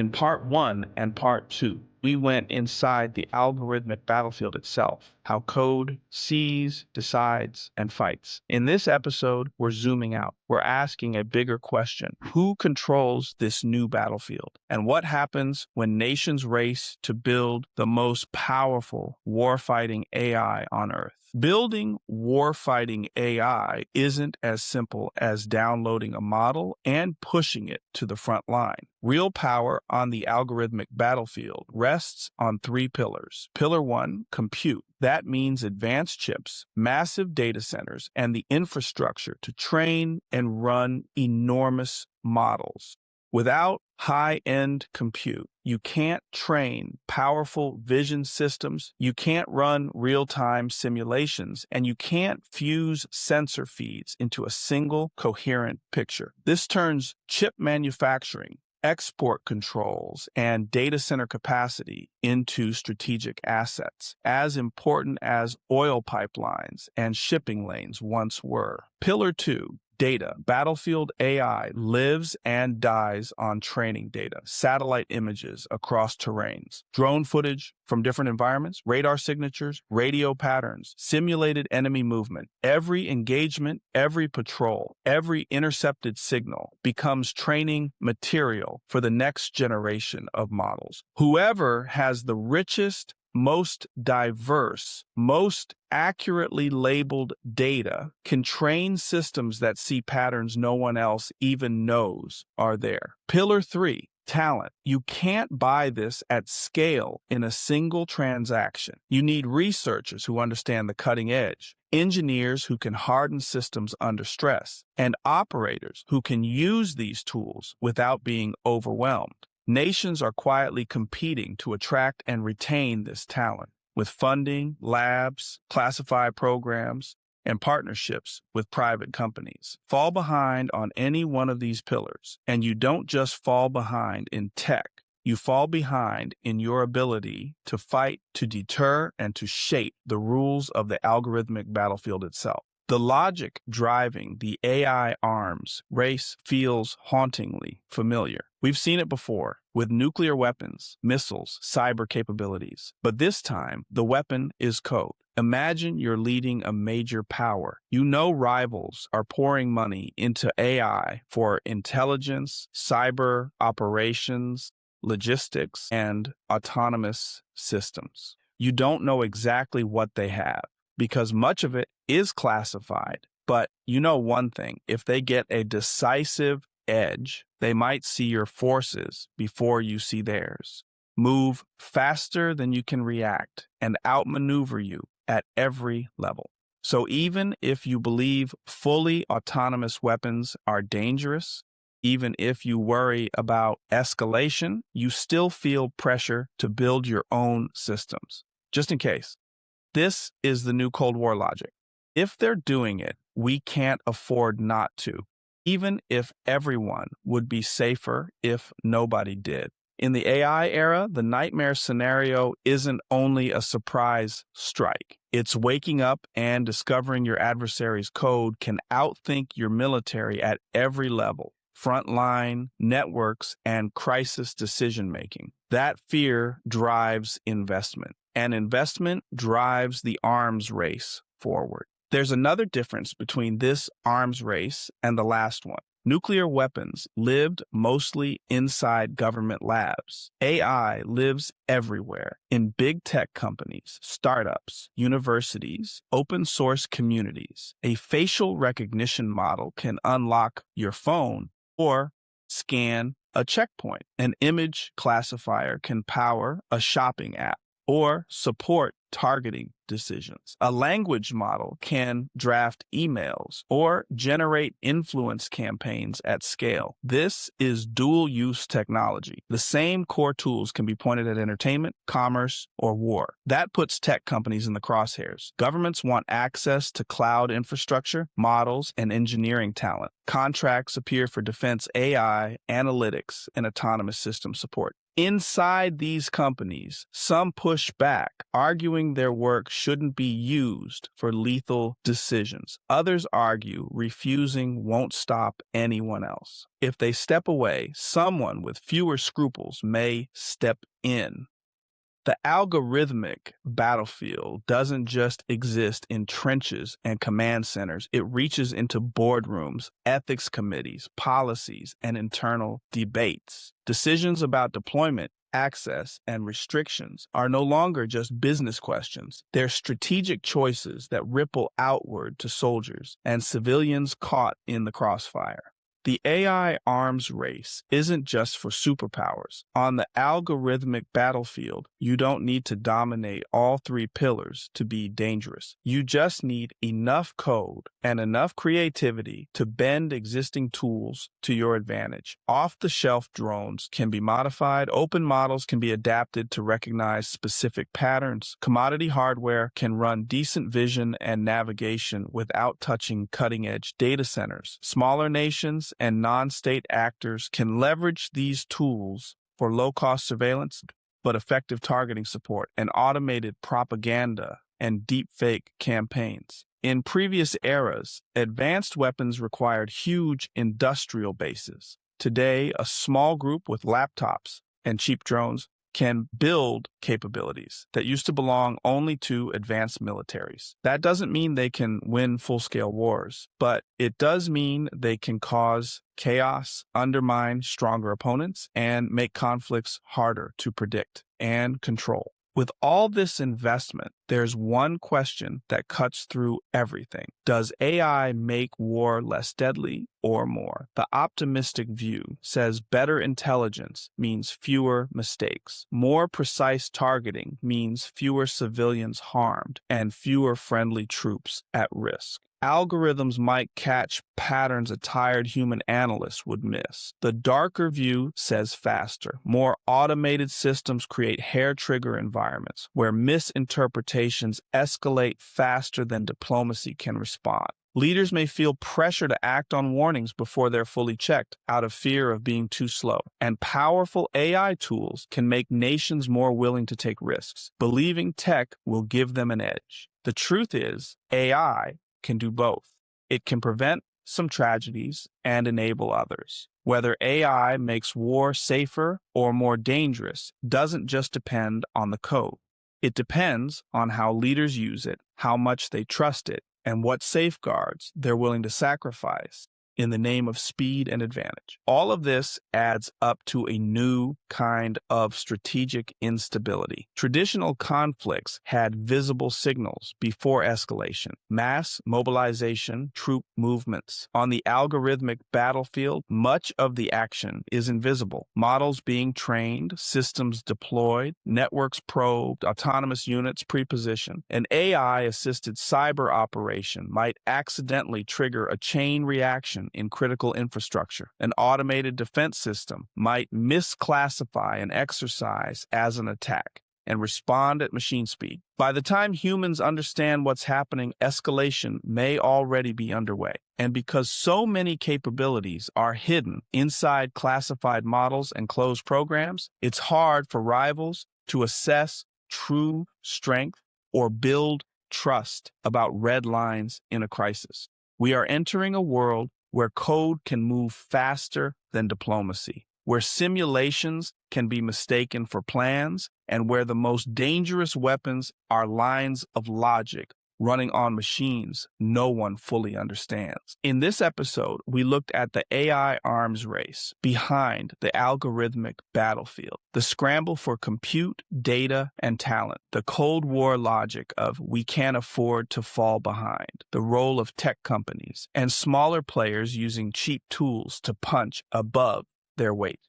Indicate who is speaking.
Speaker 1: In part one and part two, we went inside the algorithmic battlefield itself, how code sees, decides, and fights. In this episode, we're zooming out. We're asking a bigger question. Who controls this new battlefield? And what happens when nations race to build the most powerful warfighting AI on Earth? Building warfighting AI isn't as simple as downloading a model and pushing it to the front line. Real power on the algorithmic battlefield rests on three pillars. Pillar one, compute. That means advanced chips, massive data centers, and the infrastructure to train and run enormous models. Without high-end compute, you can't train powerful vision systems, you can't run real-time simulations, and you can't fuse sensor feeds into a single coherent picture. This turns chip manufacturing, export controls, and data center capacity into strategic assets, as important as oil pipelines and shipping lanes once were. Pillar two, data. Battlefield AI lives and dies on training data, satellite images across terrains, drone footage from different environments, radar signatures, radio patterns, simulated enemy movement. Every engagement, every patrol, every intercepted signal becomes training material for the next generation of models. Whoever has the richest, most diverse, most accurately labeled data can train systems that see patterns no one else even knows are there. Pillar three, talent. You can't buy this at scale in a single transaction. You need researchers who understand the cutting edge, engineers who can harden systems under stress, and operators who can use these tools without being overwhelmed. Nations are quietly competing to attract and retain this talent with funding, labs, classified programs, and partnerships with private companies. Fall behind on any one of these pillars, and you don't just fall behind in tech. You fall behind in your ability to fight, to deter, and to shape the rules of the algorithmic battlefield itself. The logic driving the AI arms race feels hauntingly familiar. We've seen it before with nuclear weapons, missiles, cyber capabilities. But this time, the weapon is code. Imagine you're leading a major power. You know rivals are pouring money into AI for intelligence, cyber operations, logistics, and autonomous systems. You don't know exactly what they have, because much of it is classified. But you know one thing, if they get a decisive edge, they might see your forces before you see theirs, move faster than you can react, and outmaneuver you at every level. So even if you believe fully autonomous weapons are dangerous, even if you worry about escalation, you still feel pressure to build your own systems, just in case. This is the new Cold War logic. If they're doing it, we can't afford not to, even if everyone would be safer if nobody did. In the AI era, the nightmare scenario isn't only a surprise strike. It's waking up and discovering your adversary's code can outthink your military at every level. Frontline, networks, and crisis decision-making. That fear drives investment, and investment drives the arms race forward. There's another difference between this arms race and the last one. Nuclear weapons lived mostly inside government labs. AI lives everywhere, in big tech companies, startups, universities, open source communities. A facial recognition model can unlock your phone or scan a checkpoint. An image classifier can power a shopping app or support targeting decisions. A language model can draft emails or generate influence campaigns at scale. This is dual-use technology. The same core tools can be pointed at entertainment, commerce, or war. That puts tech companies in the crosshairs. Governments want access to cloud infrastructure, models, and engineering talent. Contracts appear for defense AI, analytics, and autonomous system support. Inside these companies, some push back, arguing their work shouldn't be used for lethal decisions. Others argue refusing won't stop anyone else. If they step away, someone with fewer scruples may step in. The algorithmic battlefield doesn't just exist in trenches and command centers. It reaches into boardrooms, ethics committees, policies, and internal debates. Decisions about deployment, access, and restrictions are no longer just business questions. They're strategic choices that ripple outward to soldiers and civilians caught in the crossfire. The AI arms race isn't just for superpowers. On the algorithmic battlefield, you don't need to dominate all three pillars to be dangerous. You just need enough code and enough creativity to bend existing tools to your advantage. Off-the-shelf drones can be modified, open models can be adapted to recognize specific patterns, commodity hardware can run decent vision and navigation without touching cutting-edge data centers. Smaller nations and non-state actors can leverage these tools for low-cost surveillance, but effective targeting support and automated propaganda and deepfake campaigns. In previous eras, advanced weapons required huge industrial bases. Today, a small group with laptops and cheap drones can build capabilities that used to belong only to advanced militaries. That doesn't mean they can win full-scale wars, but it does mean they can cause chaos, undermine stronger opponents, and make conflicts harder to predict and control. With all this investment, there's one question that cuts through everything. Does AI make war less deadly or more? The optimistic view says better intelligence means fewer mistakes. More precise targeting means fewer civilians harmed and fewer friendly troops at risk. Algorithms might catch patterns a tired human analyst would miss. The darker view says faster. More automated systems create hair-trigger environments where misinterpretations escalate faster than diplomacy can respond. Leaders may feel pressure to act on warnings before they're fully checked out of fear of being too slow. And powerful AI tools can make nations more willing to take risks, believing tech will give them an edge. The truth is, AI can do both. It can prevent some tragedies and enable others. Whether AI makes war safer or more dangerous doesn't just depend on the code. It depends on how leaders use it, how much they trust it, and what safeguards they're willing to sacrifice in the name of speed and advantage. All of this adds up to a new kind of strategic instability. Traditional conflicts had visible signals before escalation, mass mobilization, troop movements. On the algorithmic battlefield, much of the action is invisible. Models being trained, systems deployed, networks probed, autonomous units prepositioned. An AI-assisted cyber operation might accidentally trigger a chain reaction in critical infrastructure. An automated defense system might misclassify an exercise as an attack and respond at machine speed. By the time humans understand what's happening, escalation may already be underway. And because so many capabilities are hidden inside classified models and closed programs, it's hard for rivals to assess true strength or build trust about red lines in a crisis. We are entering a world where code can move faster than diplomacy, where simulations can be mistaken for plans, and where the most dangerous weapons are lines of logic running on machines no one fully understands. In this episode, we looked at the AI arms race behind the algorithmic battlefield, the scramble for compute, data, and talent, the Cold War logic of we can't afford to fall behind, the role of tech companies, and smaller players using cheap tools to punch above their weight.